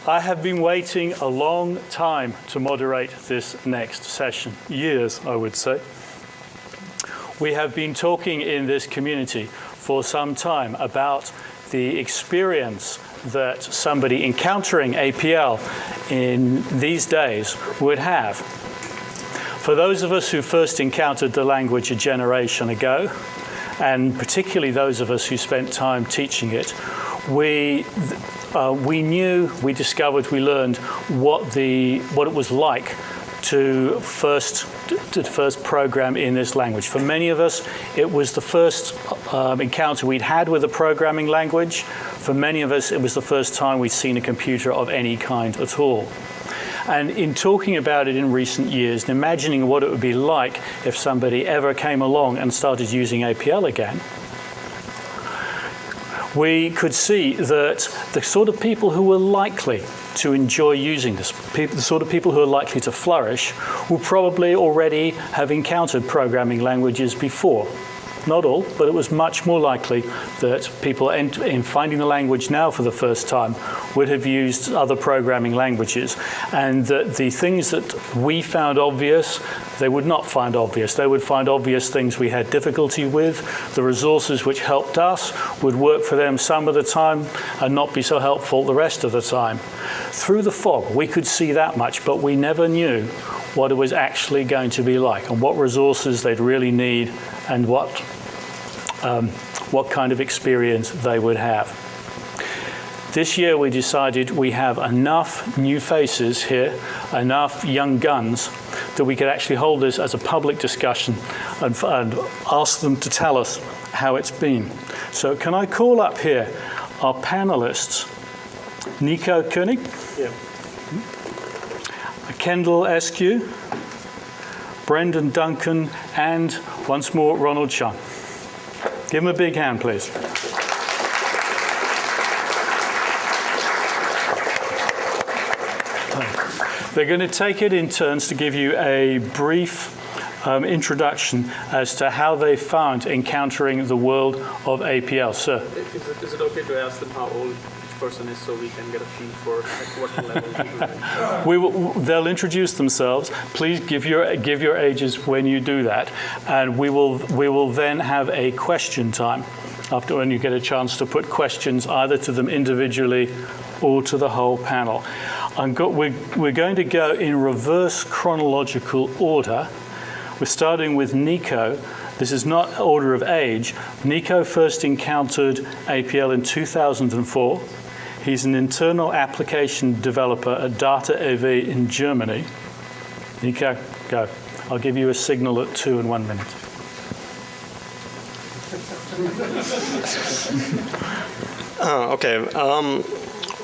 I have been waiting a long time to moderate this next session. Years, I would say. We have been talking in this community for some time about the experience that somebody encountering APL in these days would have. For those of us who first encountered the language a generation ago, and particularly those of us who spent time teaching it, we discovered, we learned what it was like to first program in this language. For many of us, it was the first encounter we'd had with a programming language. For many of us, it was the first time we'd seen a computer of any kind at all. And in talking about it in recent years and imagining what it would be like if somebody ever came along and started using APL again, we could see that the sort of people who were likely to enjoy using this, the sort of people who are likely to flourish, will probably already have encountered programming languages before. Not all, but it was much more likely that people in finding the language now for the first time would have used other programming languages, and that the things that we found obvious, they would not find obvious. They would find obvious things we had difficulty with. The resources which helped us would work for them some of the time and not be so helpful the rest of the time. Through the fog, we could see that much, but we never knew what it was actually going to be like and what resources they'd really need and what kind of experience they would have. This year we decided we have enough new faces here, enough young guns, that we could actually hold this as a public discussion and ask them to tell us how it's been. So can I call up here our panelists, Nico Koenig, yeah. Kendall Eskew, Brendan Duncan, and once more Ronald Chung. Give him a big hand, please. They're going to take it in turns to give you a brief introduction as to how they found encountering the world of APL. Sir? Is it okay to ask them how old each person is so we can get a feel for what level people are? They'll introduce themselves. Please give your ages when you do that, and we will then have a question time after, when you get a chance to put questions either to them individually or to the whole panel. We're going to go in reverse chronological order. We're starting with Nico. This is not order of age. Nico first encountered APL in 2004. He's an internal application developer at Data EV in Germany. Nico, go. I'll give you a signal at 2 in 1 minute. Okay.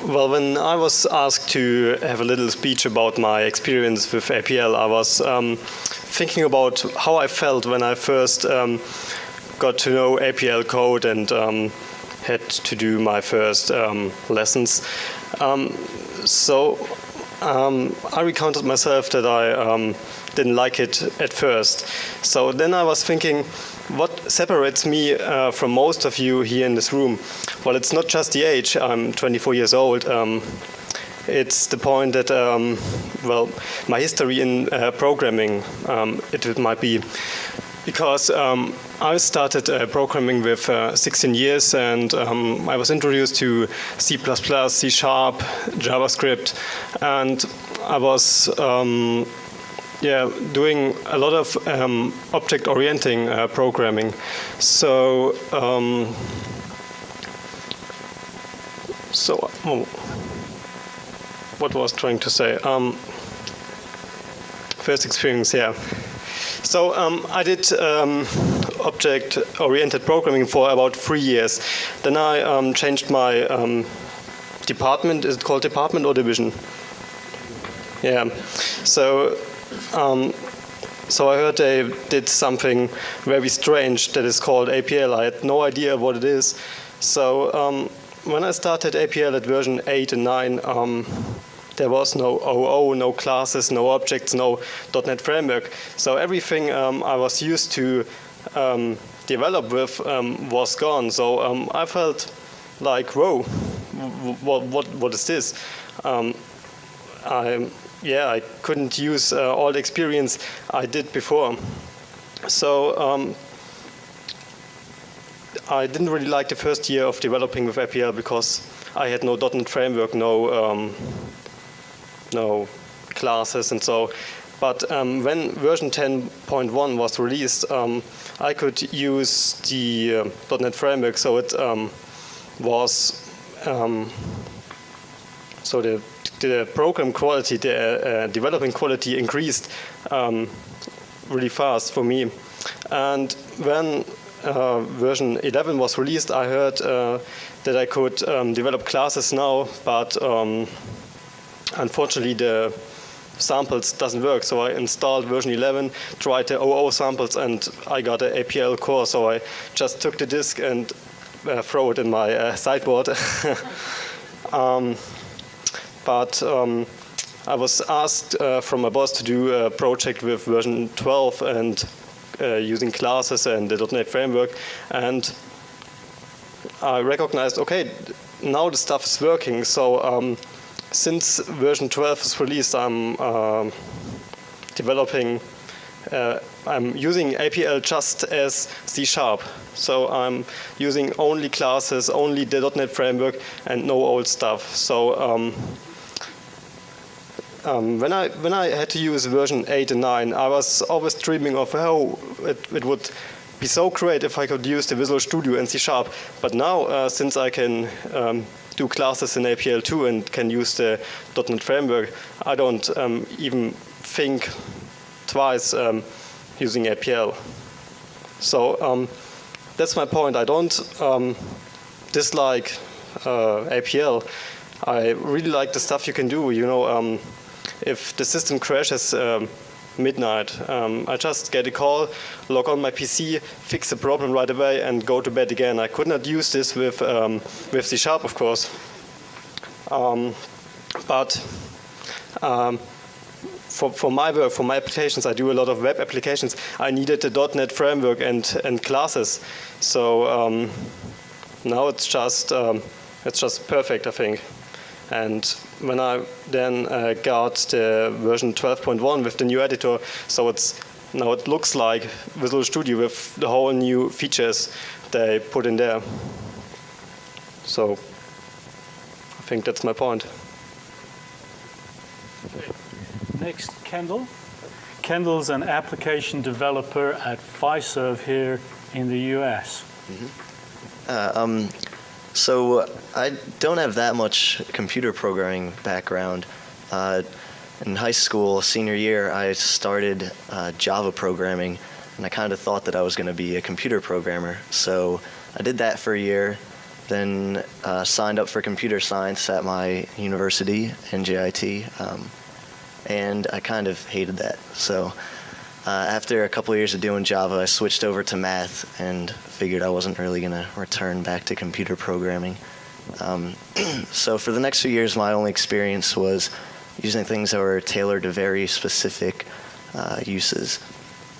Well, when I was asked to have a little speech about my experience with APL, I was thinking about how I felt when I first got to know APL code and had to do my first lessons. I recounted myself that I didn't like it at first. So then I was thinking, what separates me from most of you here in this room? Well, it's not just the age. I'm 24 years old. It's the point that, well, my history in programming, it might be because I started programming with 16 years, and I was introduced to C++, C#, JavaScript, and I was doing a lot of object-orienting programming. So, what was I trying to say? First experience, yeah. So I did object-oriented programming for about 3 years. Then I changed my department. Is it called department or division? Yeah. So I heard they did something very strange that is called APL. I had no idea what it is. So when I started APL at version 8 and 9, there was no OO, no classes, no objects, no .NET Framework. So everything I was used to develop with was gone. So I felt like, whoa, what is this? I couldn't use all the experience I did before. So I didn't really like the first year of developing with APL because I had no .NET Framework, no classes and so. But when version 10.1 was released, I could use the .NET Framework, so it was so the program quality, the developing quality increased really fast for me. And when version 11 was released, I heard that I could develop classes now, but unfortunately the samples doesn't work. So I installed version 11, tried the 00 samples, and I got an APL Core. So I just took the disk and throw it in my sideboard. But I was asked from my boss to do a project with version 12 and using classes and the .NET Framework, and I recognized, okay, now the stuff is working. So since version 12 is released, I'm developing. I'm using APL just as C#. So I'm using only classes, only the .NET Framework, and no old stuff. So when I had to use version 8 and 9, I was always dreaming of how it would be so great if I could use the Visual Studio and C#. But now, since I can do classes in APL 2 and can use the .NET Framework, I don't even think twice using APL. So that's my point. I don't dislike APL. I really like the stuff you can do. You know, if the system crashes midnight, I just get a call, log on my PC, fix the problem right away, and go to bed again. I could not use this with C#, of course. But for my work, for my applications, I do a lot of web applications. I needed the .NET Framework and classes. So now it's just perfect, I think. And when I then got the version 12.1 with the new editor, so now it looks like Visual Studio with the whole new features they put in there. So I think that's my point. Next, Kendall. Kendall's an application developer at Fiserv here in the US. Mm-hmm. So I don't have that much computer programming background. In high school, senior year, I started Java programming, and I kind of thought that I was going to be a computer programmer. So I did that for a year, then signed up for computer science at my university, NJIT, and I kind of hated that. So after a couple of years of doing Java, I switched over to math and figured I wasn't really going to return back to computer programming. So for the next few years, my only experience was using things that were tailored to very specific uses,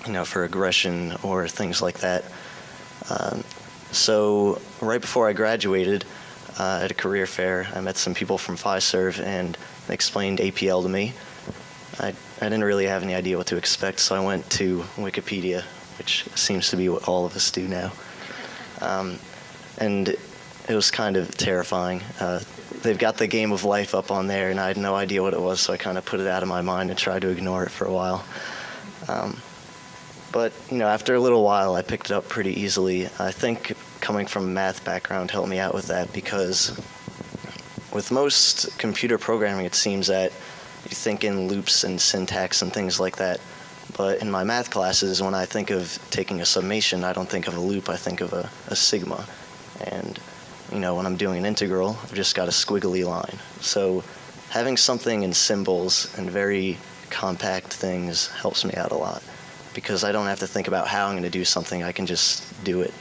you know, for aggression or things like that. So right before I graduated at a career fair, I met some people from Fiserv, and they explained APL to me. I didn't really have any idea what to expect, so I went to Wikipedia, which seems to be what all of us do now. And it was kind of terrifying. They've got the Game of Life up on there, and I had no idea what it was, so I kind of put it out of my mind and tried to ignore it for a while. But you know, after a little while, I picked it up pretty easily. I think coming from a math background helped me out with that, because with most computer programming, it seems that you think in loops and syntax and things like that. But in my math classes, when I think of taking a summation, I don't think of a loop, I think of a sigma. And you know, when I'm doing an integral, I've just got a squiggly line. So having something in symbols and very compact things helps me out a lot, because I don't have to think about how I'm going to do something, I can just do it.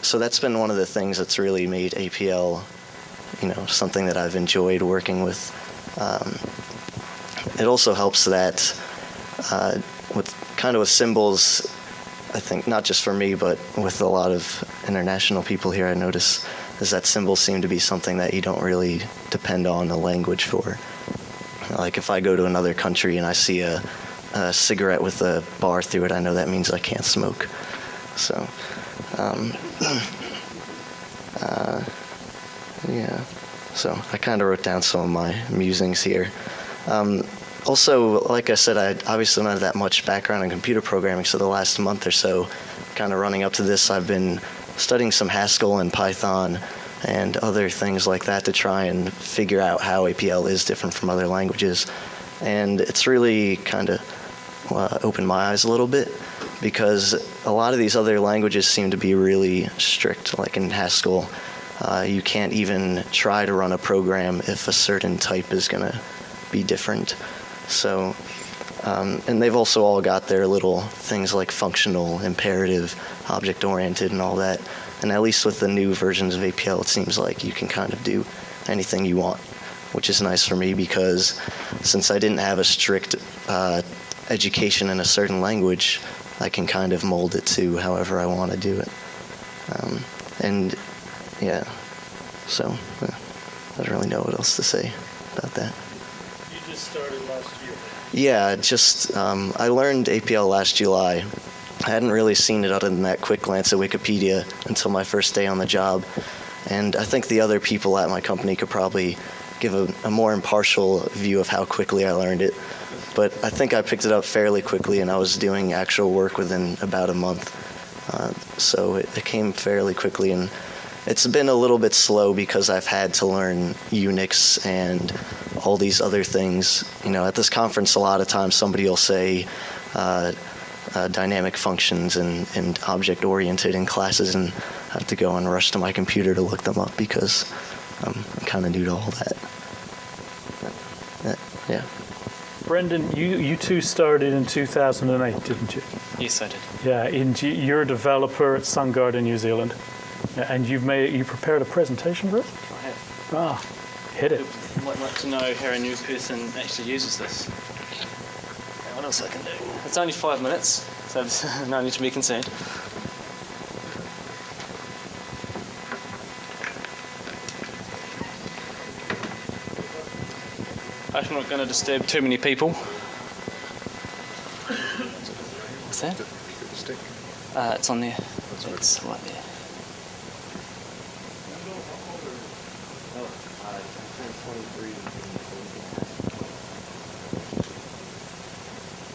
So that's been one of the things that's really made APL, you know, something that I've enjoyed working with. It also helps that with symbols, I think not just for me, but with a lot of international people here, I notice is that symbols seem to be something that you don't really depend on a language for. Like if I go to another country and I see a cigarette with a bar through it, I know that means I can't smoke. So, yeah. So I kind of wrote down some of my musings here. Also, like I said, I obviously don't have that much background in computer programming, so the last month or so, kind of running up to this, I've been studying some Haskell and Python and other things like that to try and figure out how APL is different from other languages. And it's really kind of opened my eyes a little bit, because a lot of these other languages seem to be really strict. Like in Haskell, you can't even try to run a program if a certain type is going to be different. So, and they've also all got their little things like functional, imperative, object-oriented, and all that. And at least with the new versions of APL, it seems like you can kind of do anything you want, which is nice for me, because since I didn't have a strict education in a certain language, I can kind of mold it to however I want to do it. And yeah, so I don't really know what else to say about that. You just started last year. Yeah, just I learned APL last July. I hadn't really seen it other than that quick glance at Wikipedia until my first day on the job. And I think the other people at my company could probably give a more impartial view of how quickly I learned it. But I think I picked it up fairly quickly, and I was doing actual work within about a month. So it came fairly quickly, and it's been a little bit slow because I've had to learn Unix and all these other things. You know, at this conference, a lot of times somebody will say dynamic functions and object-oriented in classes, and I have to go and rush to my computer to look them up because I'm kind of new to all that. Yeah. Brendan, you two started in 2008, didn't you? Yes, I did. Yeah, and you're a developer at SunGard in New Zealand, and you prepared a presentation for it? I have. Ah, hit it. I'd like to know how a new person actually uses this. What else I can do? It's only 5 minutes, so there's no need to be concerned. I'm not going to disturb too many people. What's that? It's on there. It's right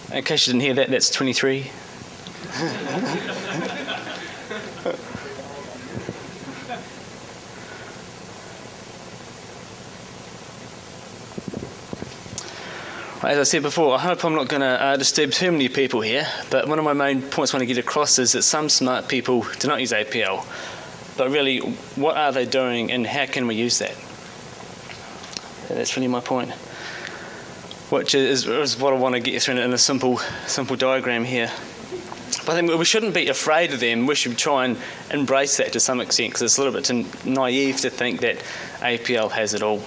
there. In case you didn't hear that, that's 23. As I said before, I hope I'm not going to disturb too many people here, but one of my main points I want to get across is that some smart people do not use APL. But really, what are they doing and how can we use that? That's really my point. Which is what I want to get you through in a simple diagram here. But I think we shouldn't be afraid of them. We should try and embrace that to some extent, because it's a little bit naive to think that APL has it all.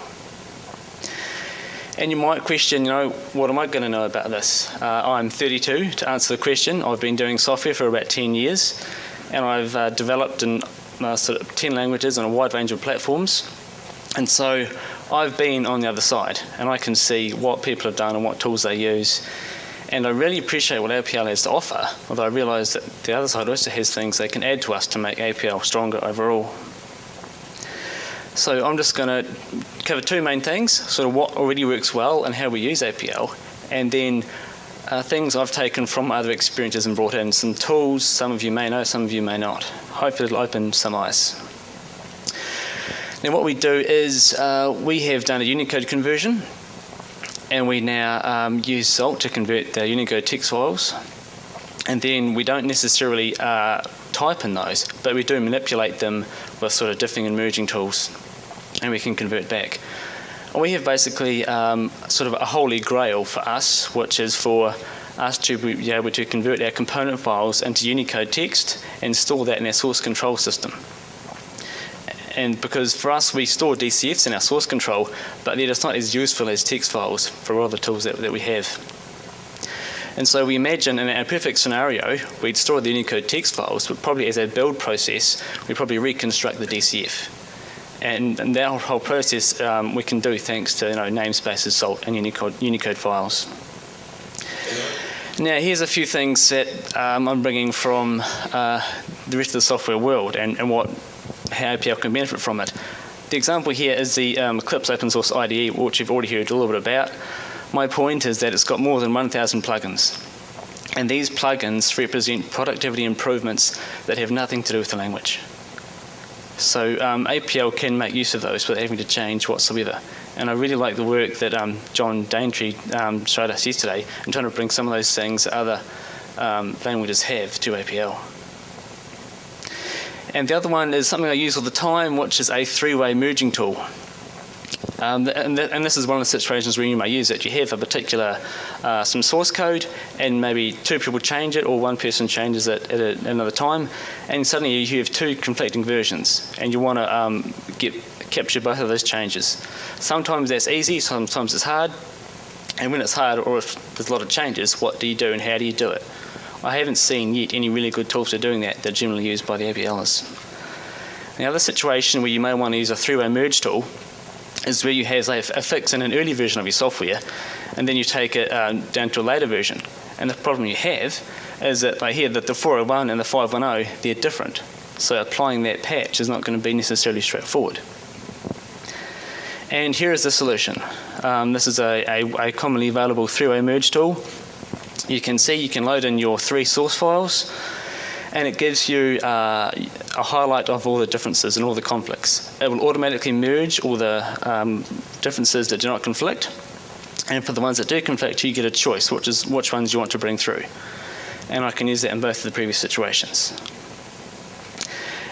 And you might question, what am I going to know about this? I'm 32, to answer the question. I've been doing software for about 10 years, and I've developed in sort of 10 languages on a wide range of platforms. And so I've been on the other side, and I can see what people have done and what tools they use. And I really appreciate what APL has to offer, although I realise that the other side also has things they can add to us to make APL stronger overall. So I'm just going to cover two main things, sort of what already works well and how we use APL, and then things I've taken from other experiences and brought in, some tools some of you may know, some of you may not. Hopefully it'll open some eyes. Now what we do is we have done a Unicode conversion, and we now use Salt to convert the Unicode text files, and then we don't necessarily type in those, but we do manipulate them with sort of diffing and merging tools, and we can convert back. And we have basically sort of a holy grail for us, which is for us to be able to convert our component files into Unicode text and store that in our source control system. And because for us, we store DCFs in our source control, but they're just not as useful as text files for all the tools that we have. And so we imagine in a perfect scenario, we'd store the Unicode text files, but probably as a build process, we'd probably reconstruct the DCF. And that whole process we can do thanks to namespaces, salt, and Unicode files. Now, here's a few things that I'm bringing from the rest of the software world and how APL can benefit from it. The example here is the Eclipse open source IDE, which you've already heard a little bit about. My point is that it's got more than 1,000 plugins. And these plugins represent productivity improvements that have nothing to do with the language. So APL can make use of those without having to change whatsoever. And I really like the work that John Daintree showed us yesterday in trying to bring some of those things that other languages have to APL. And the other one is something I use all the time, which is a three-way merging tool. And this is one of the situations where you may use it. You have a particular, some source code, and maybe two people change it, or one person changes it at another time, and suddenly you have two conflicting versions, and you want to capture both of those changes. Sometimes that's easy, sometimes it's hard, and when it's hard, or if there's a lot of changes, what do you do and how do you do it? I haven't seen yet any really good tools for doing that that are generally used by the APLers. The other situation where you may want to use a three-way merge tool is where you have a fix in an early version of your software, and then you take it down to a later version. And the problem you have is that here that the 401 and the 510, they're different. So applying that patch is not going to be necessarily straightforward. And here is the solution. This is a commonly available three-way merge tool. You can see you can load in your 3 source files, and it gives you a highlight of all the differences and all the conflicts. It will automatically merge all the differences that do not conflict, and for the ones that do conflict, you get a choice, which ones you want to bring through. And I can use that in both of the previous situations.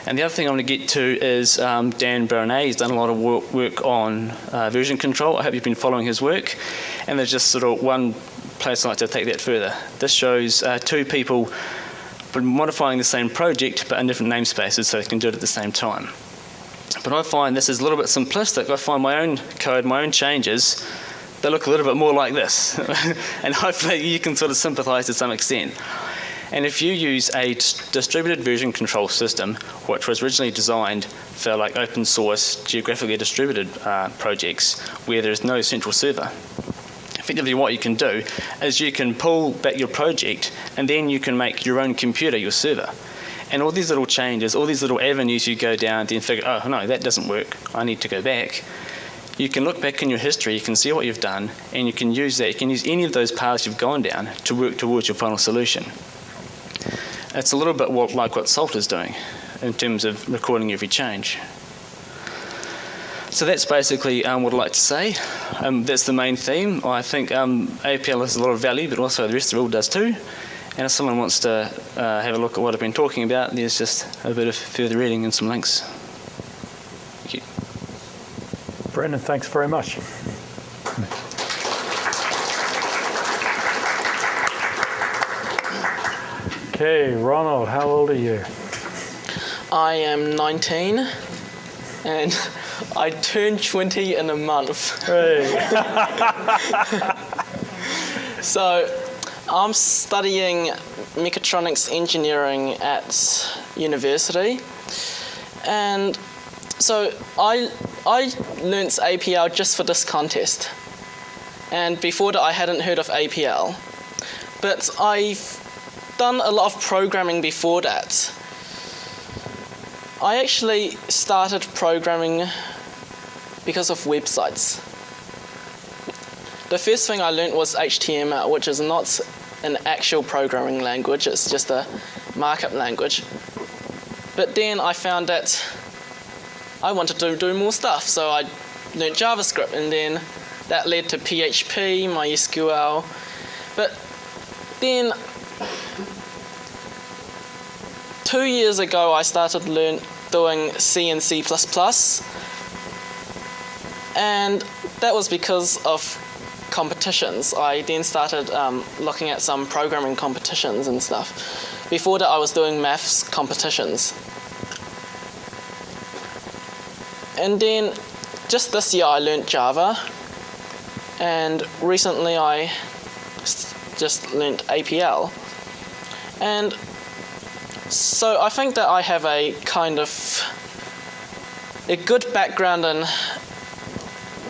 And the other thing I want to get to is Dan Baronet. He's done a lot of work on version control. I hope you've been following his work. And there's just sort of one place I'd like to take that further. This shows 2 people modifying the same project but in different namespaces so they can do it at the same time. But I find this is a little bit simplistic. I find my own code, my own changes, they look a little bit more like this. And hopefully you can sort of sympathize to some extent. And if you use a distributed version control system, which was originally designed for like open source, geographically distributed projects where there's no central server, effectively what you can do is you can pull back your project and then you can make your own computer your server. And all these little changes, all these little avenues you go down, then figure, oh no, that doesn't work, I need to go back. You can look back in your history, you can see what you've done, and you can use that. You can use any of those paths you've gone down to work towards your final solution. It's a little bit like what Salt is doing in terms of recording every change. So that's basically what I'd like to say. That's the main theme. I think APL has a lot of value, but also the rest of the world does too. And if someone wants to have a look at what I've been talking about, there's just a bit of further reading and some links. Thank you. Brendan, thanks very much. Okay, Ronald, how old are you? I am 19, and I turned 20 in a month. Hey. So I'm studying Mechatronics engineering at university, and so I learnt APL just for this contest, and before that I hadn't heard of APL, but I've done a lot of programming before that. I actually started programming because of websites. The first thing I learned was HTML, which is not an actual programming language, it's just a markup language. But then I found that I wanted to do more stuff, so I learned JavaScript, and then that led to PHP, MySQL. But then 2 years ago I started doing C and C++, and that was because of competitions. I then started looking at some programming competitions and stuff. Before that I was doing maths competitions. And then just this year I learned Java, and recently I just learned APL. And so I think that I have a kind of a good background in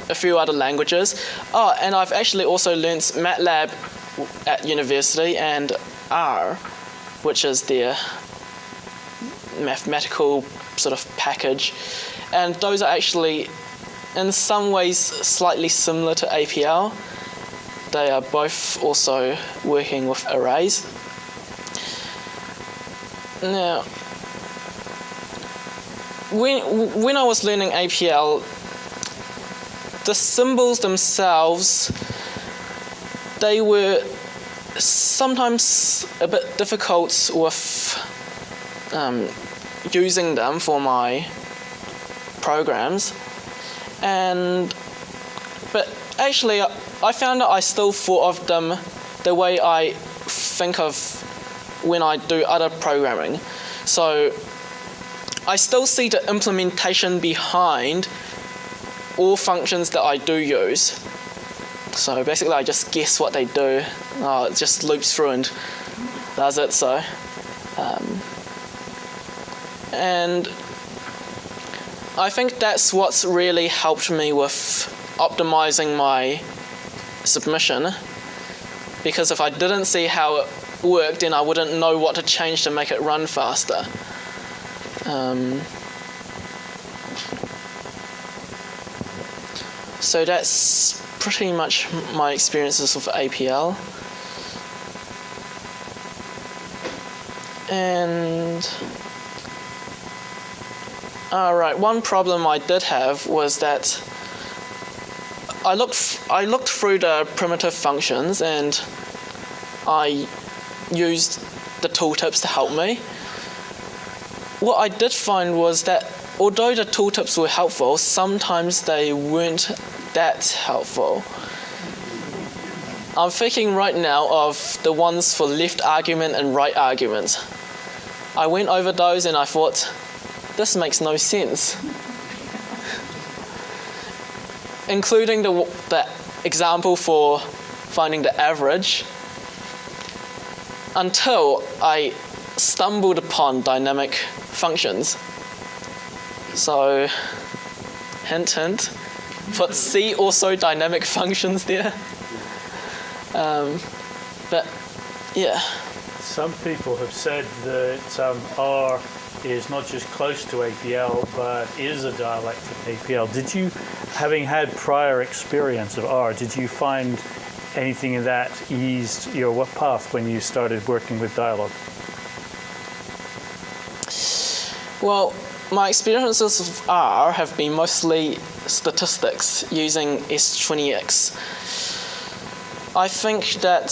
a few other languages. Oh, and I've actually also learnt MATLAB at university and R, which is their mathematical sort of package. And those are actually, in some ways, slightly similar to APL. They are both also working with arrays. Now, when I was learning APL, the symbols themselves, they were sometimes a bit difficult with using them for my programs, but actually I found that I still thought of them the way I think of when I do other programming. So I still see the implementation behind all functions that I do use. So basically I just guess what they do. It just loops through and does it. So and I think that's what's really helped me with optimizing my submission, because if I didn't see how it worked, then I wouldn't know what to change to make it run faster. So that's pretty much my experiences with APL. And alright, one problem I did have was that I looked through the primitive functions and I used the tooltips to help me. What I did find was that although the tooltips were helpful, sometimes they weren't that helpful. I'm thinking right now of the ones for left argument and right argument. I went over those and I thought, this makes no sense. Including the example for finding the average, until I stumbled upon dynamic functions. So, hint, hint, put C also dynamic functions there. But, yeah. Some people have said that R is not just close to APL, but is a dialect of APL. Did you, having had prior experience of R, did you find anything in that eased your path when you started working with Dyalog? Well, my experiences of R have been mostly statistics using S20X. I think that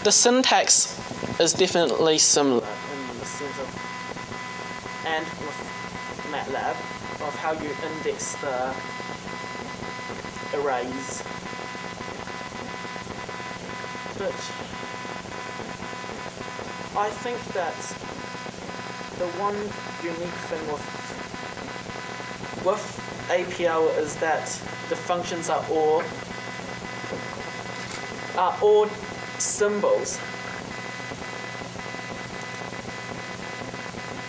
the syntax is definitely similar in the sense of, and with MATLAB, of how you index the arrays. But I think that the one unique thing with APL is that the functions are all symbols.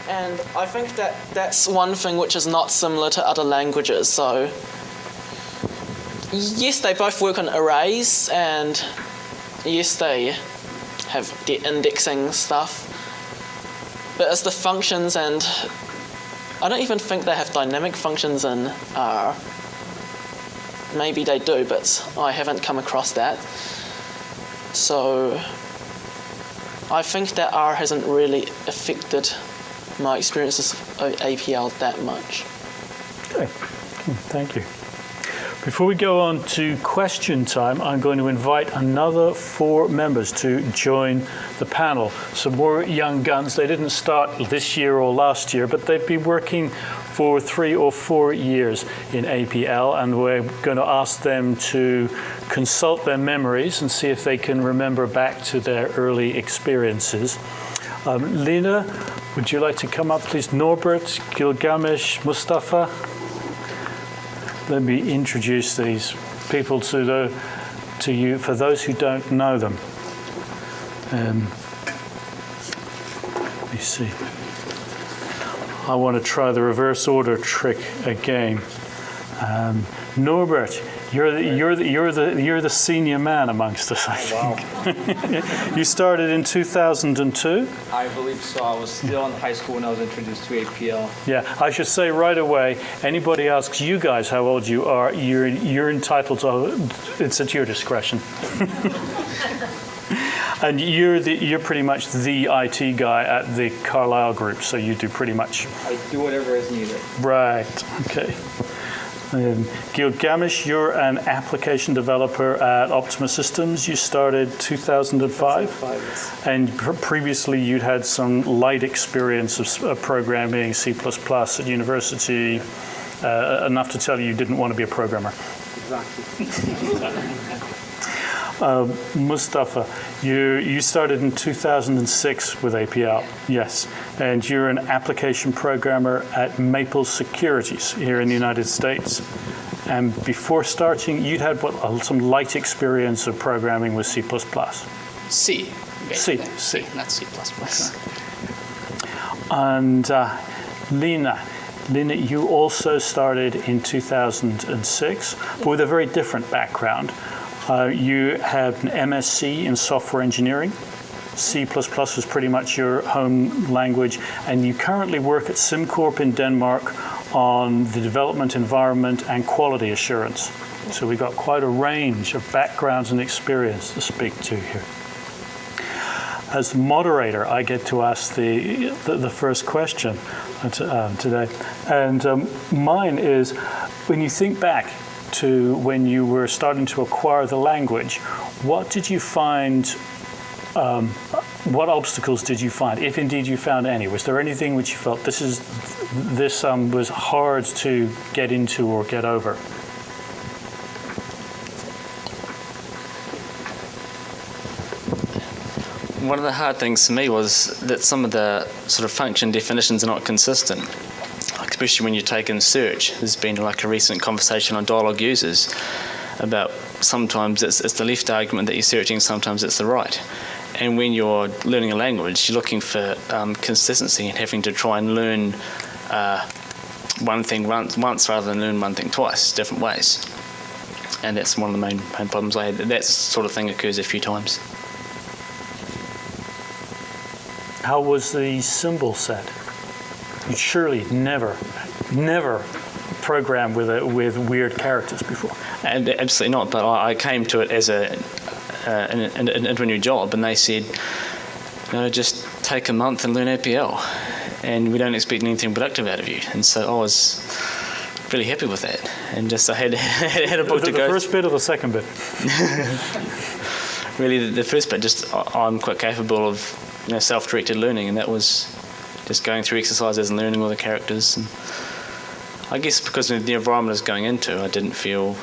And I think that that's one thing which is not similar to other languages. So yes, they both work on arrays, and yes, they have the indexing stuff. But it's the functions, and I don't even think they have dynamic functions in R. Maybe they do, but I haven't come across that. So I think that R hasn't really affected my experiences of APL that much. Okay, thank you. Before we go on to question time, I'm going to invite another 4 members to join the panel. Some more young guns. They didn't start this year or last year, but they've been working for 3 or 4 years in APL, and we're going to ask them to consult their memories and see if they can remember back to their early experiences. Lena, would you like to come up, please? Norbert, Gilgamesh, Mustafa. Let me introduce these people to you, for those who don't know them. Let me see. I want to try the reverse order trick again. Norbert, you're the senior man amongst us, I think. You started in 2002? I believe so. I was still in high school when I was introduced to APL. Yeah, I should say right away, anybody asks you guys how old you are, you're entitled to, it's at your discretion. And you're pretty much the IT guy at the Carlisle group, so you do pretty much. I do whatever is needed. Right, okay. Gilgamesh, you're an application developer at Optima Systems. You started 2005, and previously you'd had some light experience of programming, C++ at university, enough to tell you didn't want to be a programmer. Exactly. Mustafa, you started in 2006 with APL, yes, and you're an application programmer at Maple Securities here in the United States. And before starting, you'd had some light experience of programming with C++. C. C, not C++. And Lena, you also started in 2006, but with a very different background. You had an MSc in software engineering. C++ was pretty much your home language, and you currently work at SimCorp in Denmark on the development environment and quality assurance. So we've got quite a range of backgrounds and experience to speak to here. As the moderator, I get to ask the first question today, and mine is, when you think back to when you were starting to acquire the language, what did you find, what obstacles did you find, if indeed you found any? Was there anything which you felt this was hard to get into or get over? One of the hard things for me was that some of the sort of function definitions are not consistent. Especially when you take in search. There's been like a recent conversation on Dyalog users about sometimes it's the left argument that you're searching, sometimes it's the right. And when you're learning a language, you're looking for consistency and having to try and learn one thing once rather than learn one thing twice, different ways. And that's one of the main problems I had. That sort of thing occurs a few times. How was the symbol set? You surely never programmed with weird characters before. And absolutely not. But I came to it as into a new job, and they said, "No, just take a month and learn APL, and we don't expect anything productive out of you." And so I was really happy with that, and just I had a book to go. The first bit or the second bit? Really, the first bit. Just I'm quite capable of self-directed learning, and that was just going through exercises and learning all the characters. And I guess because of the environment I was going into, I didn't feel...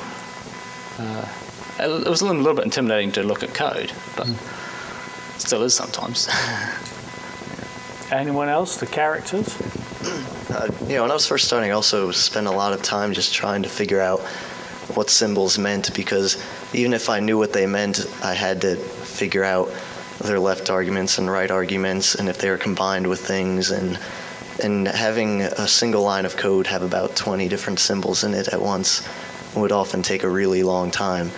it was a little bit intimidating to look at code, but it still is sometimes. Anyone else? The characters? When I was first starting, I also spent a lot of time just trying to figure out what symbols meant, because even if I knew what they meant, I had to figure out their left arguments and right arguments, and if they were combined with things, and having a single line of code have about 20 different symbols in it at once would often take a really long time,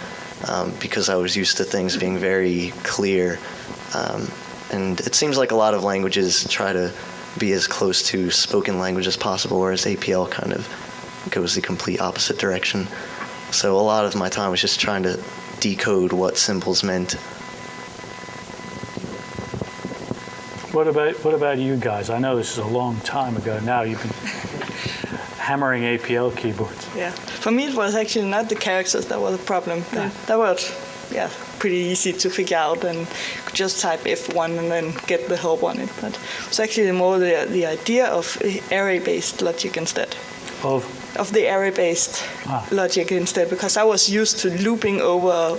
because I was used to things being very clear. And it seems like a lot of languages try to be as close to spoken language as possible, whereas APL kind of goes the complete opposite direction. So a lot of my time was just trying to decode what symbols meant. What about you guys? I know this is a long time ago now. You've been hammering APL keyboards. Yeah. For me, it was actually not the characters that was the problem. Yeah. That was, pretty easy to figure out, and could just type F1 and then get the help on it. But it was actually more the idea of array-based logic instead. Of the array-based logic instead, because I was used to looping over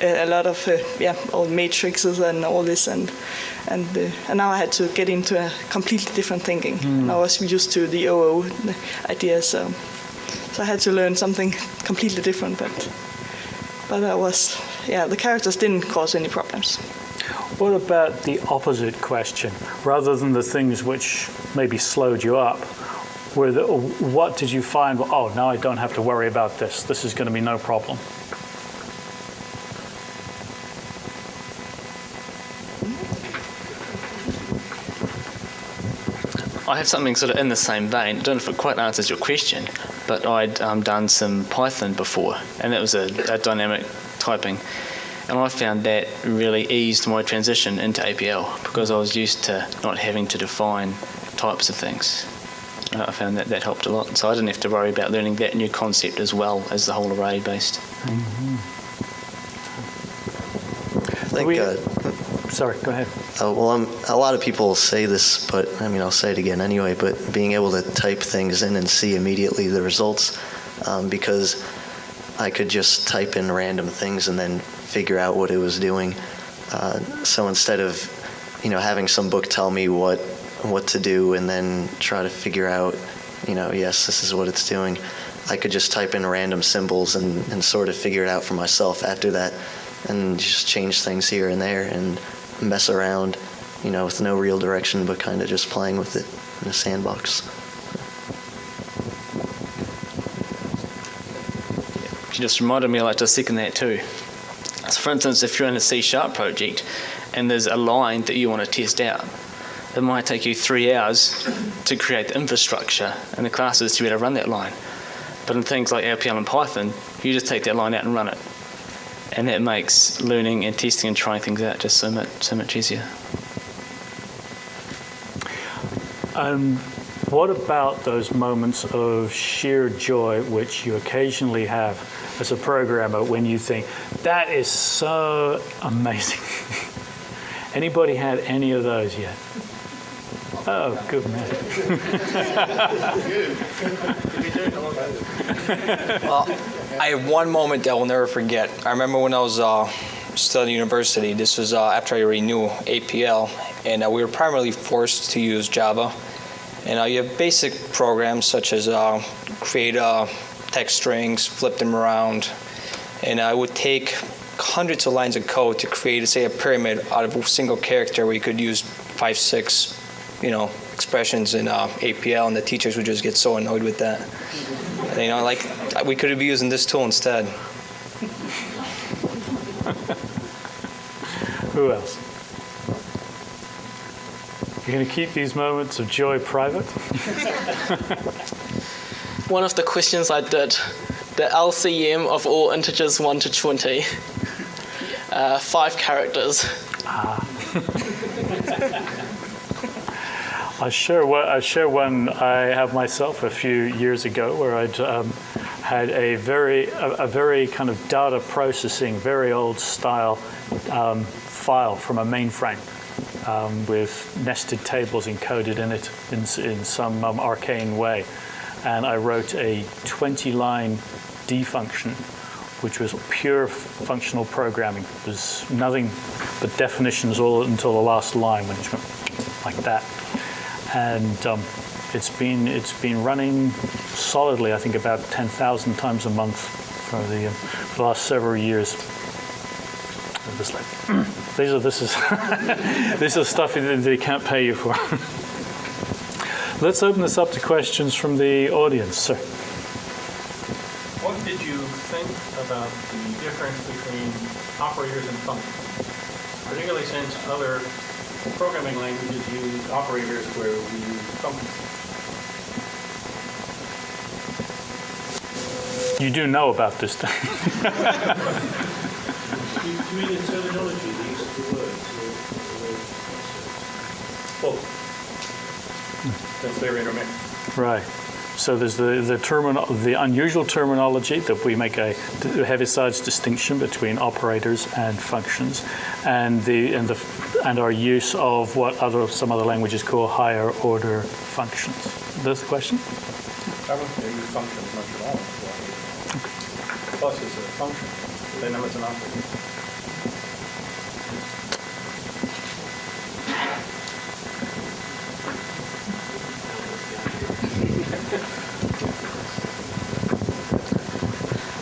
a lot of old matrices and all this, and now I had to get into a completely different thinking. And I was used to the OO idea, so I had to learn something completely different. But I was, the characters didn't cause any problems. What about the opposite question? Rather than the things which maybe slowed you up, what did you find? Oh, now I don't have to worry about this. This is going to be no problem. I have something sort of in the same vein. I don't know if it quite answers your question, but I'd done some Python before, and that was a dynamic typing. And I found that really eased my transition into APL because I was used to not having to define types of things. I found that helped a lot. So I didn't have to worry about learning that new concept as well as the whole array based. I think, sorry, go ahead. Well, a lot of people say this, but I mean, I'll say it again anyway, but being able to type things in and see immediately the results, because I could just type in random things and then figure out what it was doing. So instead of, having some book tell me what to do and then try to figure out, yes, this is what it's doing, I could just type in random symbols and sort of figure it out for myself after that, and just change things here and there and mess around, with no real direction, but kind of just playing with it in a sandbox. You just reminded me, I like to second that too. So for instance, if you're in a C# project and there's a line that you want to test out, it might take you 3 hours to create the infrastructure and the classes to be able to run that line. But in things like APL and Python, you just take that line out and run it. And that makes learning and testing and trying things out just so much easier. What about those moments of sheer joy which you occasionally have as a programmer when you think, that is so amazing? Anybody had any of those yet? Oh, good man. Well, I have one moment that I will never forget. I remember when I was still in university, this was after I already knew APL, and we were primarily forced to use Java. And you have basic programs such as create text strings, flip them around, and I would take hundreds of lines of code to create, say, a pyramid out of a single character where you could use 5, 6, expressions in APL, and the teachers would just get so annoyed with that. And, we could have been using this tool instead. Who else? You're going to keep these moments of joy private? One of the questions I did, the LCM of all integers 1 to 20, 5 characters. I share one I have myself a few years ago where I'd had a very kind of data processing, very old style file from a mainframe with nested tables encoded in it in some arcane way. And I wrote a 20-line D function, which was pure functional programming. It was nothing but definitions all until the last line, when it went like that. And it's been running solidly, I think, about 10,000 times a month for the last several years. Just like, this is stuff that they can't pay you for. Let's open this up to questions from the audience, sir. What did you think about the difference between operators and functions? Particularly since other programming languages use operators where we use functions. You do know about this thing. You mean the terminology, the use of the words? Both. Since they're intermixed. Right. So there's the unusual terminology that we make a heavy-sides distinction between operators and functions, and our use of what some other languages call higher order functions. That's the question? I wouldn't say use functions much at all. Plus it's a function. They know it's an operator.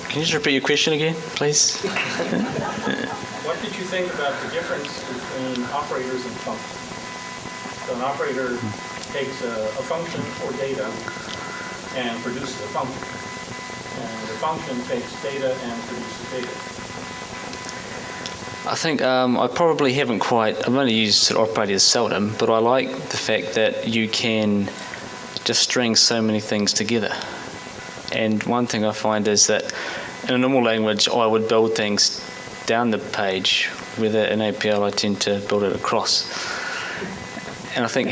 Can you just repeat your question again, please? What did you think about the difference between operators and functions? So an operator takes a function or data and produces a function. And the function takes data and produces data. I think I probably haven't quite, I've only used operators seldom, but I like the fact that you can just string so many things together. And one thing I find is that in a normal language, I would build things down the page, whether in APL I tend to build it across. And I think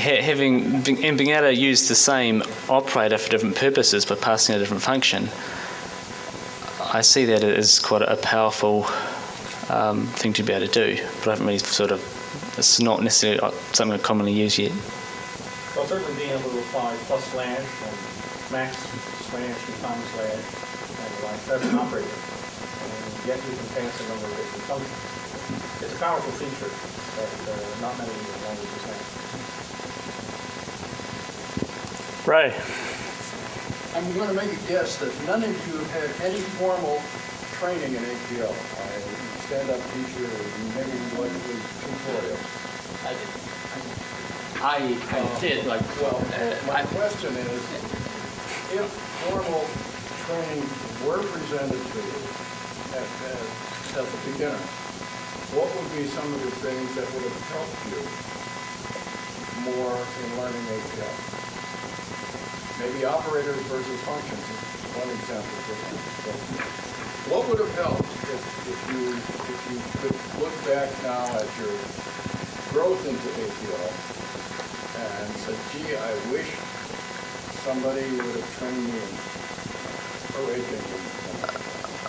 being able to use the same operator for different purposes by passing a different function, I see that as quite a powerful thing to be able to do, but I haven't really it's not necessarily something I commonly use yet. Well, certainly being able to apply plus slash and max slash and times slash and the like, that's an operator. And yet you can pass a number of different functions. It's a powerful feature that not many languages have. Ray. I'm going to make a guess that none of you have had any formal training in APL. Stand-up teacher, maybe likely tutorial. I did, like, well, my question is, if formal training were presented to you at the beginner, what would be some of the things that would have helped you more in learning APL? Maybe operators versus functions is one example. What would have helped if you could look back now at your growth into APL and said, gee, I wish somebody would have trained me in array thinking?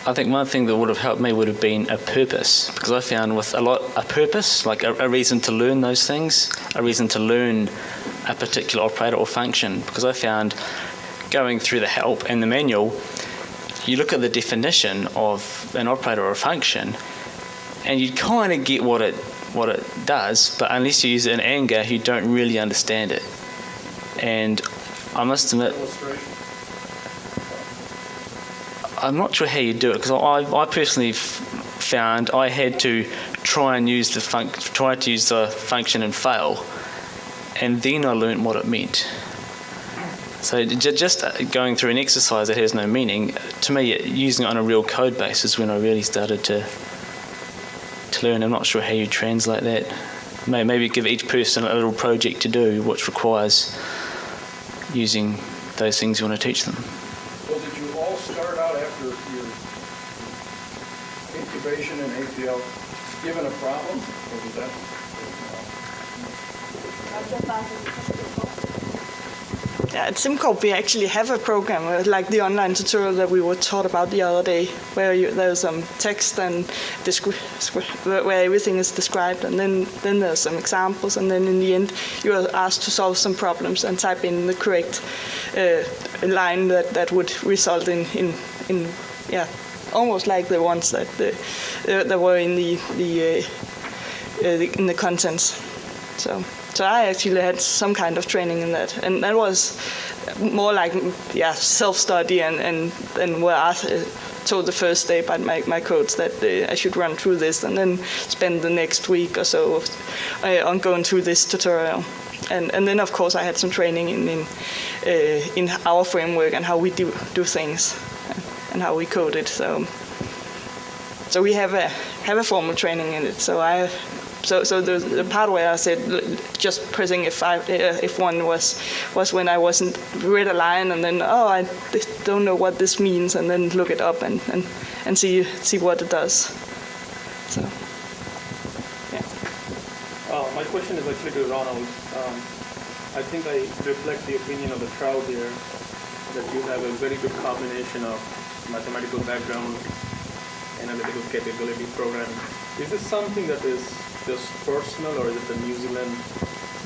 I think one thing that would have helped me would have been a purpose, because I found with a purpose, like a reason to learn those things, a reason to learn a particular operator or function, because I found going through the help and the manual, you look at the definition of an operator or a function, and you kind of get what it does, but unless you use it in anger, you don't really understand it. And I must admit, I'm not sure how you do it, because I personally found I had to try and use the function and fail, and then I learned what it meant. So just going through an exercise that has no meaning, to me, using it on a real code base is when I really started to learn. I'm not sure how you translate that. Maybe give each person a little project to do, which requires using those things you want to teach them. Well, did you all start out after your incubation in APL given a problem, or was that? Yeah, at SimCorp we actually have a program, like the online tutorial that we were taught about the other day, where there's some text and where everything is described, and then there's some examples, and then in the end you are asked to solve some problems and type in the correct line that would result in almost like the ones that were in the contents. So I actually had some kind of training in that, and that was more like self-study and where I told the first day by my coach that I should run through this and then spend the next week or so on going through this tutorial. And then of course I had some training in our framework and how we do things and how we code it. So we have a formal training in it. So the part where I said just pressing F1 was when I wasn't read a line and then I don't know what this means, and then look it up and see what it does. So yeah. My question is actually to Ronald. I think I reflect the opinion of the crowd here that you have a very good combination of mathematical background, analytical capability, programming. Is this something that is just personal, or is it the New Zealand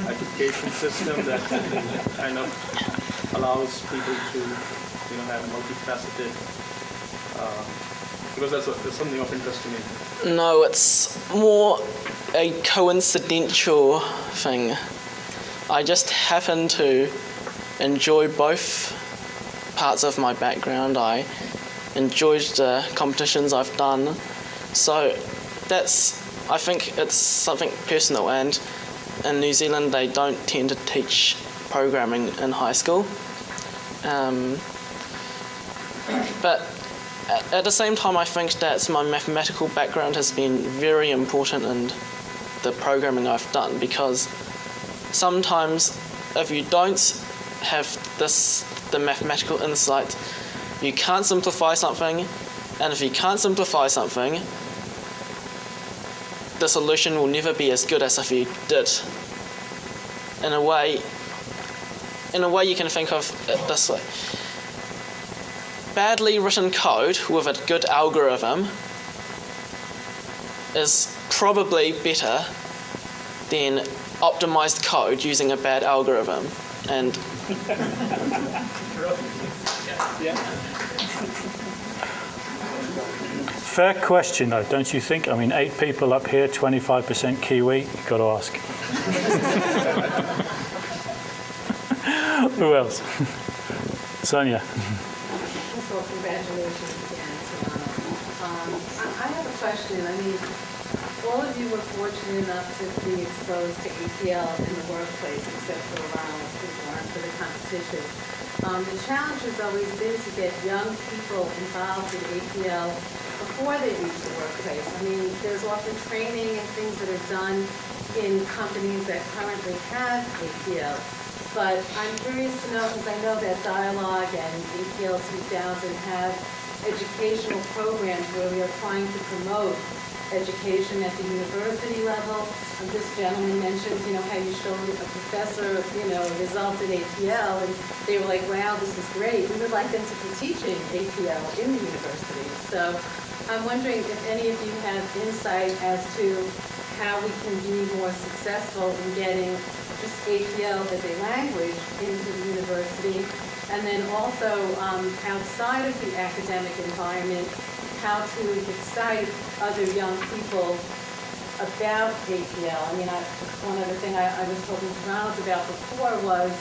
education system that kind of allows people to, have multifaceted? Because that's something of interest to me. No, it's more a coincidental thing. I just happen to enjoy both parts of my background. I enjoyed the competitions I've done, so that's I think it's something personal, and in New Zealand they don't tend to teach programming in high school. But at the same time, I think that my mathematical background has been very important in the programming I've done, because sometimes if you don't have the mathematical insight, you can't simplify something, and if you can't simplify something, the solution will never be as good as if you did. In a way you can think of it this way. Badly written code with a good algorithm is probably better than optimized code using a bad algorithm. And Fair question, though, don't you think? I mean, 8 people up here, 25% Kiwi. You've got to ask. Who else? Sonia. First of all, congratulations again to Ronald. I have a question. I mean, all of you were fortunate enough to be exposed to APL in the workplace, except for Ronald, who weren't for the competition. The challenge has always been to get young people involved in APL before they reach the workplace. I mean, there's often training and things that are done in companies that currently have APL. But I'm curious to know, because I know that Dyalog and APL 2000 have educational programs where we are trying to promote education at the university level. This gentleman mentioned, how you showed a professor, results in APL, and they were like, wow, this is great. We would like them to be teaching APL in the university. So I'm wondering if any of you have insight as to how we can be more successful in getting just APL as a language into the university, and then also outside of the academic environment, how to excite other young people about APL. I mean, one other thing I was talking to Ronald about before was,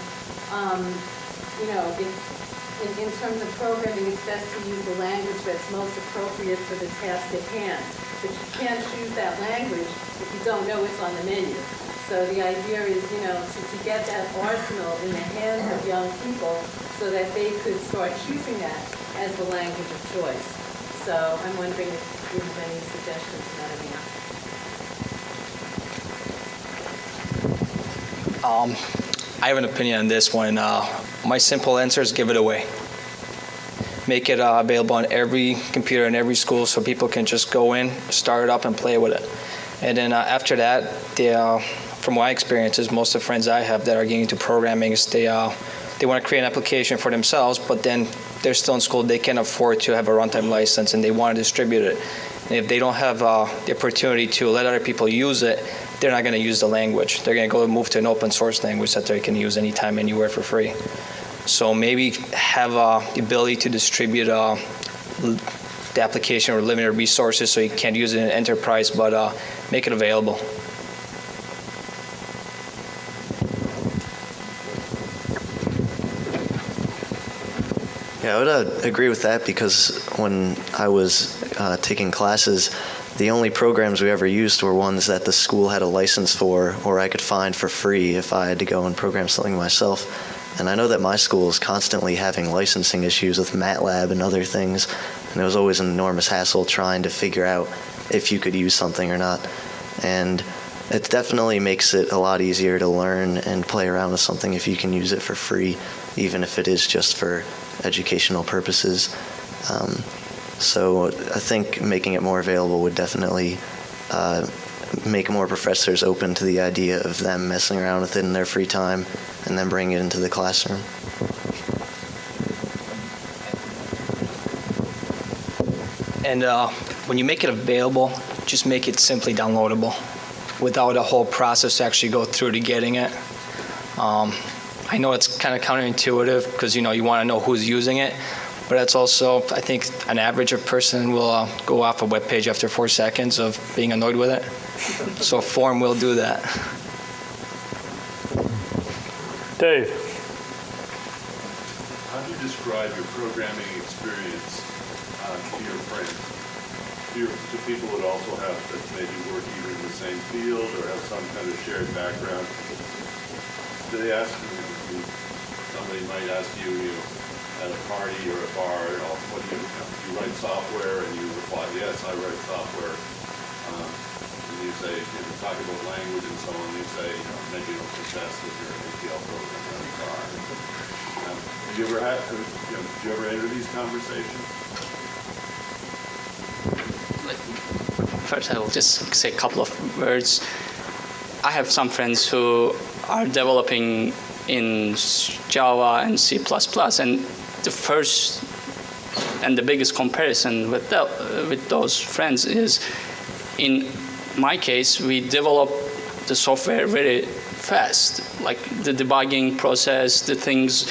if in terms of programming, it's best to use the language that's most appropriate for the task at hand. But you can't choose that language if you don't know what's on the menu. So the idea is, to get that arsenal in the hands of young people so that they could start choosing that as the language of choice. So I'm wondering if you have any suggestions in that arena. I have an opinion on this one. My simple answer is give it away. Make it available on every computer in every school so people can just go in, start it up, and play with it. And then after that, from my experiences, most of the friends I have that are getting into programming is they want to create an application for themselves, but then they're still in school, they can't afford to have a runtime license, and they want to distribute it. And if they don't have the opportunity to let other people use it, they're not going to use the language. They're going to go move to an open source language that they can use anytime, anywhere for free. So maybe have the ability to distribute the application with limited resources so you can't use it in enterprise, but make it available. Yeah, I would agree with that, because when I was taking classes, the only programs we ever used were ones that the school had a license for or I could find for free if I had to go and program something myself. And I know that my school is constantly having licensing issues with MATLAB and other things, and it was always an enormous hassle trying to figure out if you could use something or not. And it definitely makes it a lot easier to learn and play around with something if you can use it for free, even if it is just for educational purposes. So I think making it more available would definitely make more professors open to the idea of them messing around with it in their free time and then bring it into the classroom. And when you make it available, just make it simply downloadable without a whole process to actually go through to getting it. I know it's kind of counterintuitive because you want to know who's using it, but that's also, I think, an average of person will go off a web page after 4 seconds of being annoyed with it. So a form will do that. Dave. How do you describe your programming experience to your friends? to people that also have that maybe work either in the same field or have some kind of shared background? Do they ask you, somebody might ask you, at a party or a bar, what do you write software? And you reply, yes, I write software. And you say, talk about language and so on. You say, maybe you'll confess that you're an APL programmer in a car. Did you ever enter these conversations? First, I will just say a couple of words. I have some friends who are developing in Java and C++, and the first and the biggest comparison with those friends is, in my case, we develop the software very fast, like the debugging process, the things.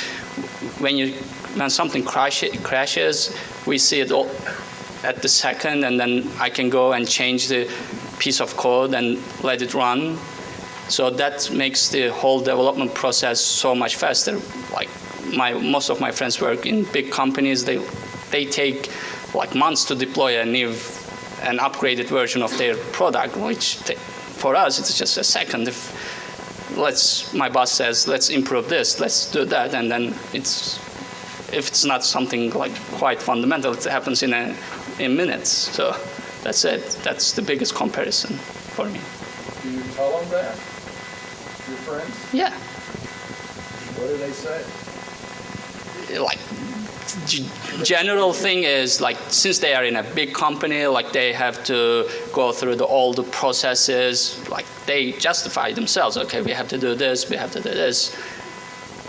When something crashes, we see it all at the second, and then I can go and change the piece of code and let it run. So that makes the whole development process so much faster. Like most of my friends work in big companies. They take like months to deploy an upgraded version of their product, which for us it's just a second. If my boss says, let's improve this, let's do that, and then if it's not something like quite fundamental, it happens in minutes. So that's it. That's the biggest comparison for me. Do you tell them that? Your friends? Yeah. What do they say? Like, general thing is, like, since they are in a big company, like, they have to go through all the processes, like, they justify themselves. Okay, we have to do this, we have to do this.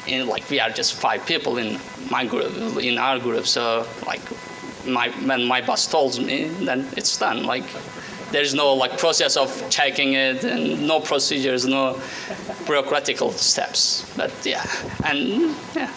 And, like, we are just 5 people in my group, in our group, so, like, when my boss told me, then it's done. Like, there's no, like, process of checking it, and no procedures, no bureaucratical steps. But, yeah, and, yeah.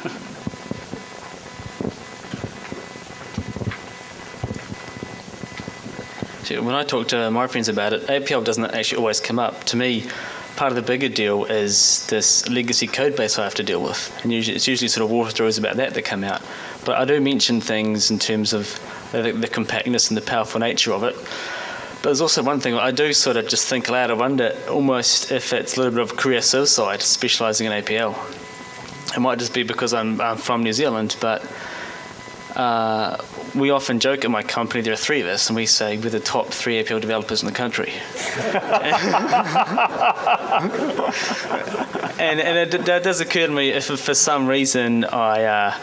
When I talk to my friends about it, APL doesn't actually always come up. To me, part of the bigger deal is this legacy code base I have to deal with. And it's usually sort of water stories about that come out. But I do mention things in terms of the compactness and the powerful nature of it. But there's also one thing I do sort of just think aloud. I wonder almost if it's a little bit of career suicide, specialising in APL. It might just be because I'm from New Zealand, but we often joke at my company, there are 3 of us, and we say we're the top 3 APL developers in the country. and that does occur to me, if for some reason I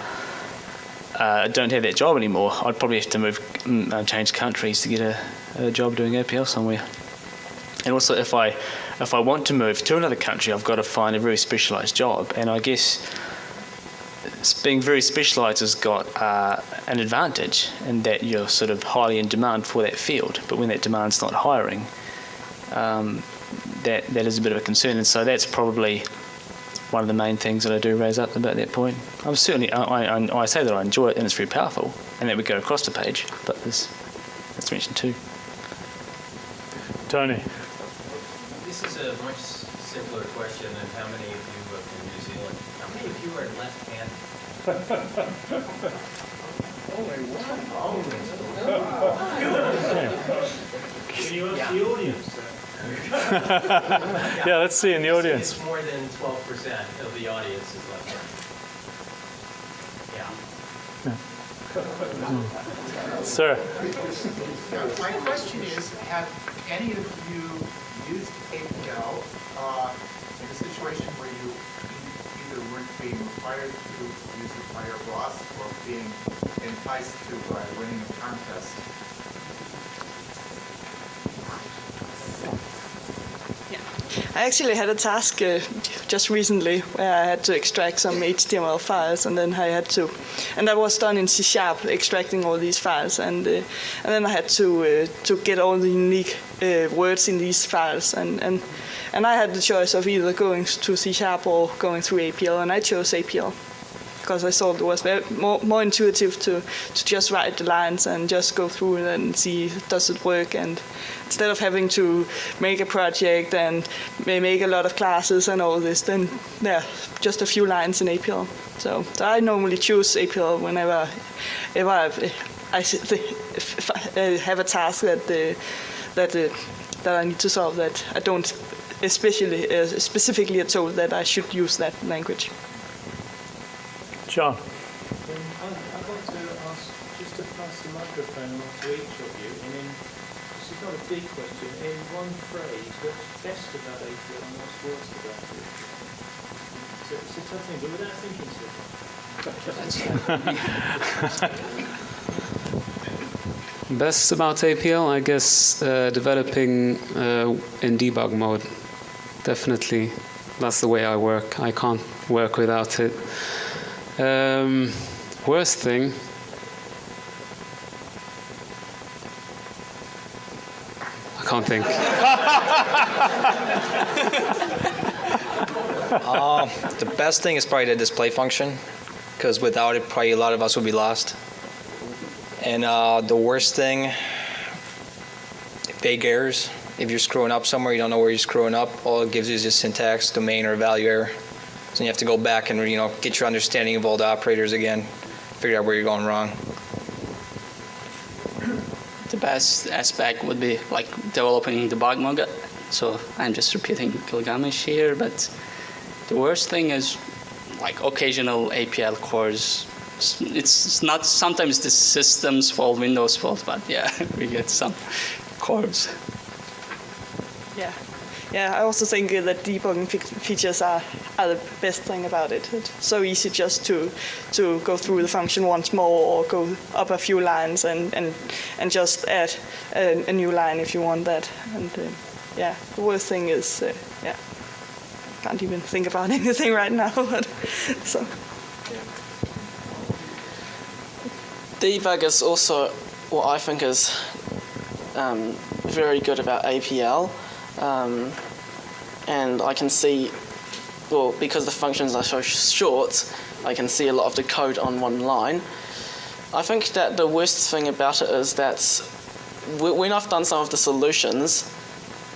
don't have that job anymore, I'd probably have to move, change countries to get a job doing APL somewhere. And also, if I want to move to another country, I've got to find a very specialised job. And I guess being very specialised has got an advantage in that you're sort of highly in demand for that field. But when that demand's not hiring, that is a bit of a concern. And so that's probably one of the main things that I do raise up about that point. I'm certainly, I say that I enjoy it and it's very powerful, and that we go across the page, but that's mentioned too. Tony. This is a much simpler question than how many of you are from New Zealand. How many of you are left-handed? Only one. Can you ask the audience? Yeah, let's see in the audience. It's more than 12% of the audience is left-handed. Yeah. Sir. My question is, have any of you used APL in a situation where you either weren't being required to use it by your boss or being enticed to by winning a contest? I actually had a task just recently where I had to extract some HTML files, and then I had to, and that was done in C#, extracting all these files, and then I had to get all the unique words in these files, and I had the choice of either going to C# or going through APL, and I chose APL because I thought it was more intuitive to just write the lines and just go through it and see does it work, and instead of having to make a project and make a lot of classes and all this, then just a few lines in APL. So I normally choose APL whenever if I have a task that I need to solve that I don't specifically told that I should use that language. John. I'd like to ask just to pass the microphone on to each of you, and then this is not a big question. In one phrase, what's best about APL and what's worst about it? It's a tough thing, but without thinking too much. Best about APL, I guess, developing in debug mode. Definitely, that's the way I work. I can't work without it. Worst thing, I can't think. The best thing is probably the display function, because without it, probably a lot of us would be lost. And the worst thing, vague errors. If you're screwing up somewhere, you don't know where you're screwing up. All it gives you is just syntax, domain, or value error. So you have to go back and get your understanding of all the operators again, figure out where you're going wrong. The best aspect would be like developing debug mode. So I'm just repeating Gilgamesh here, but the worst thing is like occasional APL cores. It's not sometimes the system's fault, Windows fault, but yeah, we get some cores. Yeah, I also think that debugging features are the best thing about it. It's so easy just to go through the function once more or go up a few lines and just add a new line if you want that. And the worst thing is, I can't even think about anything right now. So. Debug is also what I think is very good about APL. And I can see, well, because the functions are so short, I can see a lot of the code on one line. I think that the worst thing about it is that when I've done some of the solutions,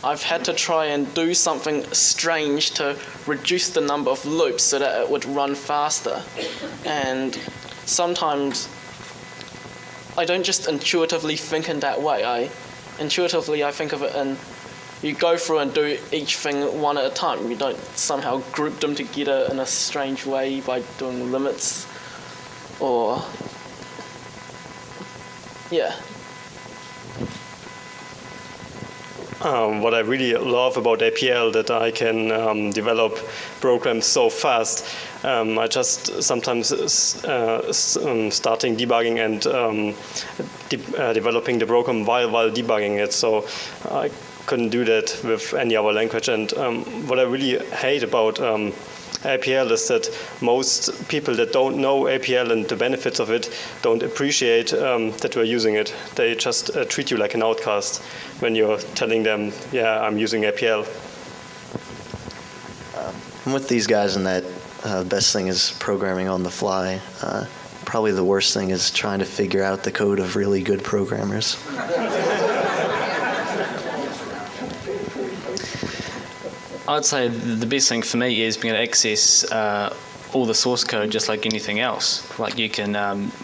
I've had to try and do something strange to reduce the number of loops so that it would run faster. And sometimes I don't just intuitively think in that way. Intuitively I think of it in you go through and do each thing one at a time. You don't somehow group them together in a strange way by doing limits or What I really love about APL that I can develop programs so fast. I just sometimes starting debugging and developing the program while debugging it. So I couldn't do that with any other language. And what I really hate about APL is that most people that don't know APL and the benefits of it don't appreciate that we're using it. They just treat you like an outcast when you're telling them, yeah, I'm using APL. I'm with these guys in that best thing is programming on the fly. Probably the worst thing is trying to figure out the code of really good programmers. I'd say the best thing for me is being able to access all the source code just like anything else. Like you can,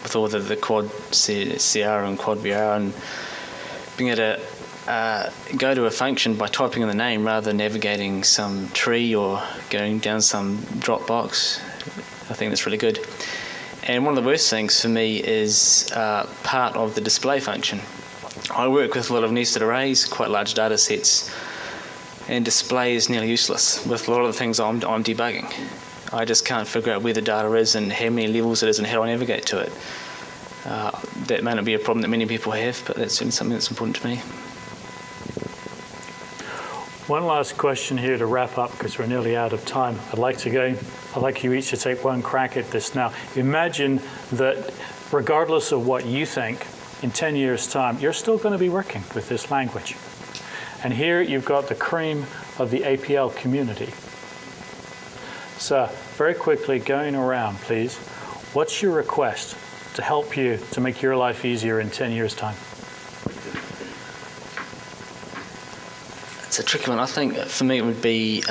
with all the quad CR and quad VR, and being able to go to a function by typing in the name rather than navigating some tree or going down some drop box. I think that's really good. And one of the worst things for me is part of the display function. I work with a lot of nested arrays, quite large data sets, and display is nearly useless with a lot of the things I'm debugging. I just can't figure out where the data is and how many levels it is and how I navigate to it. That may not be a problem that many people have, but that's certainly something that's important to me. One last question here to wrap up, because we're nearly out of time. I'd like you each to take one crack at this now. Imagine that regardless of what you think, in 10 years' time, you're still going to be working with this language. And here you've got the cream of the APL community. So, very quickly, going around, please, what's your request to help you to make your life easier in 10 years' time? It's a tricky one. I think for me it would be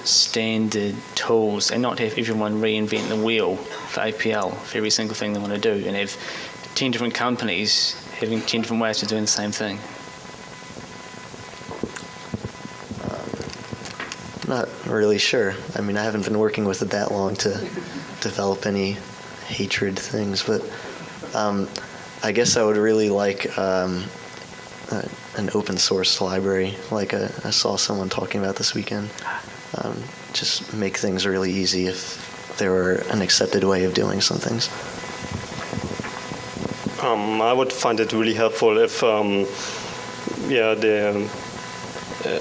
standard tools and not have everyone reinvent the wheel for APL for every single thing they want to do, and have 10 different companies having 10 different ways of doing the same thing? Not really sure. I mean, I haven't been working with it that long to develop any hatred things, but I guess I would really like an open source library, like I saw someone talking about this weekend. Just make things really easy if there were an accepted way of doing some things. I would find it really helpful if,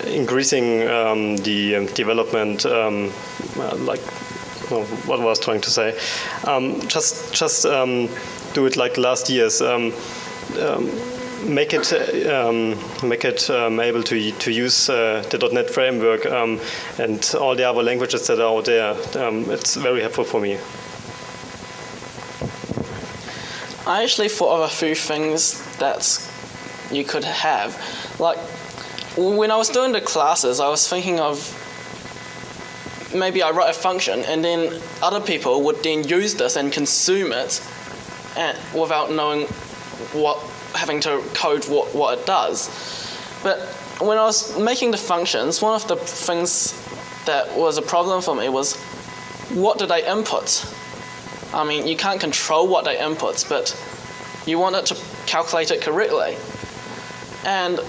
increasing the development, what was I trying to say? Just do it like last year's. Make it able to use the .NET framework and all the other languages that are out there. It's very helpful for me. I actually thought of a few things that you could have. Like, when I was doing the classes, I was thinking of maybe I write a function and then other people would then use this and consume it without knowing having to code what it does. But when I was making the functions, one of the things that was a problem for me was, what do they input? I mean, you can't control what they input, but you want it to calculate it correctly. And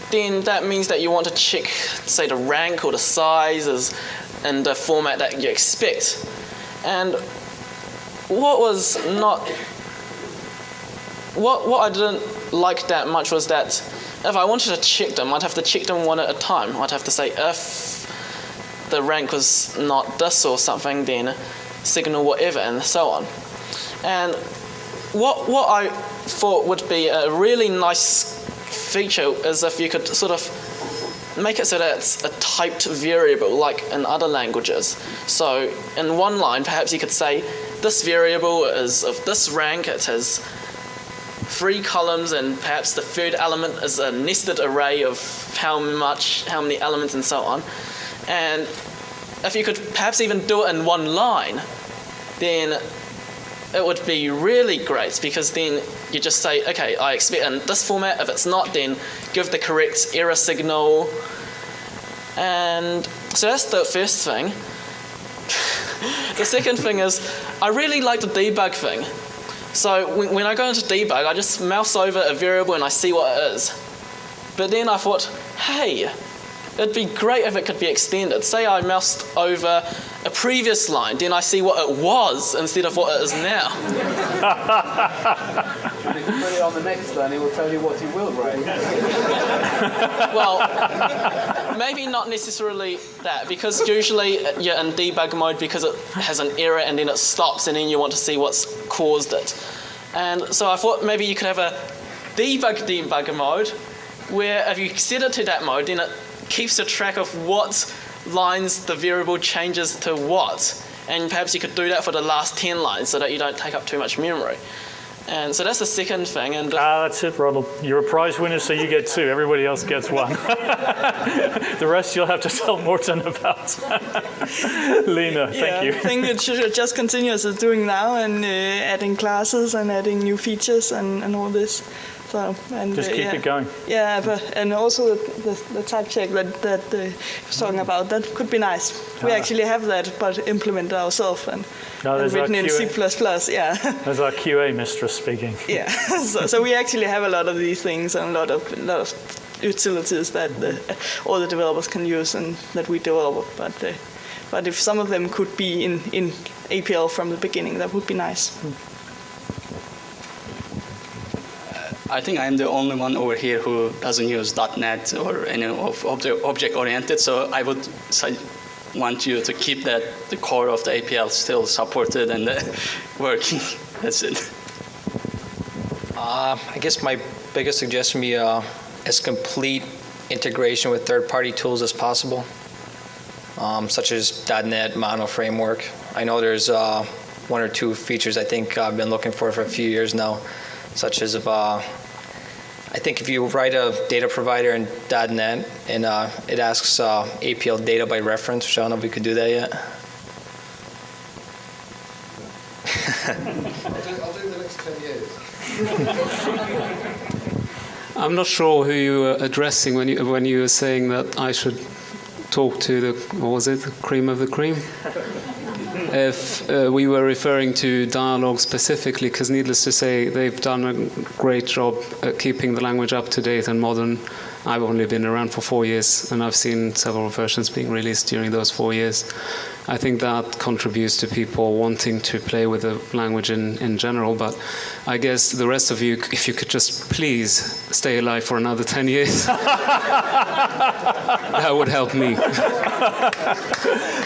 then that means that you want to check, say, the rank or the sizes in the format that you expect. And what I didn't like that much was that if I wanted to check them, I'd have to check them one at a time. I'd have to say, if the rank was not this or something, then signal whatever, and so on. And what I thought would be a really nice feature is if you could sort of make it so that it's a typed variable, like in other languages. So in one line, perhaps you could say, this variable is of this rank, it has 3 columns, and perhaps the third element is a nested array of how many elements, and so on. And if you could perhaps even do it in one line, then it would be really great, because then you just say, okay, I expect in this format. If it's not, then give the correct error signal. And so that's the first thing. The second thing is, I really like the debug thing. So when I go into debug, I just mouse over a variable and I see what it is. But then I thought, hey, it'd be great if it could be extended. Say I moused over a previous line, then I see what it was instead of what it is now. And if you put it on the next line, it will tell you what you will write. Well, maybe not necessarily that, because usually you're in debug mode because it has an error and then it stops and then you want to see what's caused it. And so I thought maybe you could have a debug mode where if you set it to that mode, then it keeps a track of what lines the variable changes to what. And perhaps you could do that for the last 10 lines so that you don't take up too much memory. And so that's the second thing. And that's it, Ronald. You're a prize winner, so you get 2. Everybody else gets 1. The rest you'll have to tell Morten about. Lena, thank you. I think it should just continue as it's doing now, and adding classes and adding new features and all this. So, and, just keep it going. Yeah, and also the type check that he was talking about, that could be nice. We actually have that, but implemented ourselves and written in C++. Yeah. There's our QA mistress speaking. Yeah. So we actually have a lot of these things and a lot of utilities that all the developers can use and that we develop. But if some of them could be in APL from the beginning, that would be nice. I think I'm the only one over here who doesn't use .NET or any of object-oriented, so I would want you to keep the core of the APL still supported and working. That's it. I guess my biggest suggestion would be as complete integration with third-party tools as possible, such as NetMono Framework. I know there's 1 or 2 features I think I've been looking for a few years now, such as I think if you write a data provider in .NET and it asks APL data by reference, which I don't know if we could do that yet. I'll do the next 10 years. I'm not sure who you were addressing when you were saying that I should talk to the, what was it, the cream of the cream? If we were referring to Dyalog specifically, because needless to say, they've done a great job at keeping the language up to date and modern. I've only been around for 4 years, and I've seen several versions being released during those 4 years. I think that contributes to people wanting to play with the language in general, but I guess the rest of you, if you could just please stay alive for another 10 years, that would help me.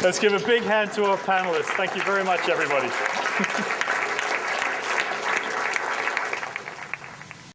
Let's give a big hand to our panelists. Thank you very much, everybody.